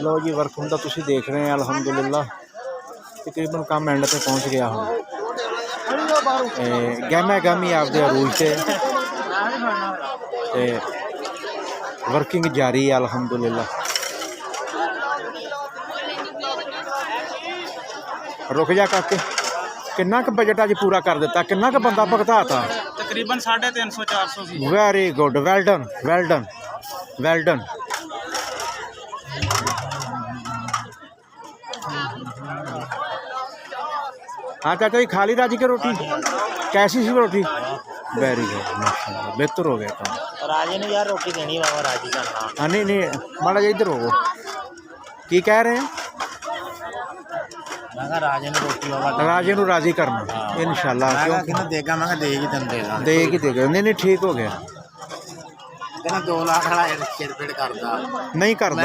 लो जी work हुंदा तुसीं देख रहे हैं अलहमदुलिल्लाह तकरीबन काम एंड ते पहुँच गया हुण गहमा गहमी आपदे अरूज ते वर्किंग जारी है अलहमदुलिल्लाह। रुक जा काके किन्ना क बजट अज पूरा कर दिता किन्ना क बंदा भुगताता तकरीबन 350 400 very good well done well done well done. हाँ चाचा जी खा ली राजी की रोटी कैसी सी रोटी वेरी गुड माशाल्लाह बेहतर हो गया काम। राजे ने यार रोटी देनी बाबा राजी का नाम। हाँ नहीं नहीं माड़ा जी इधर हो की कह रहे हैं मैं राजे ने रोटी बाबा राजे नू राजी करना इंशाल्लाह क्योंकि ना देगा मैं देगी तन देगा देगा नहीं नहीं ठीक हो गया कहना 2 लाख वाला चिड़पिड़ करदा नहीं करदा।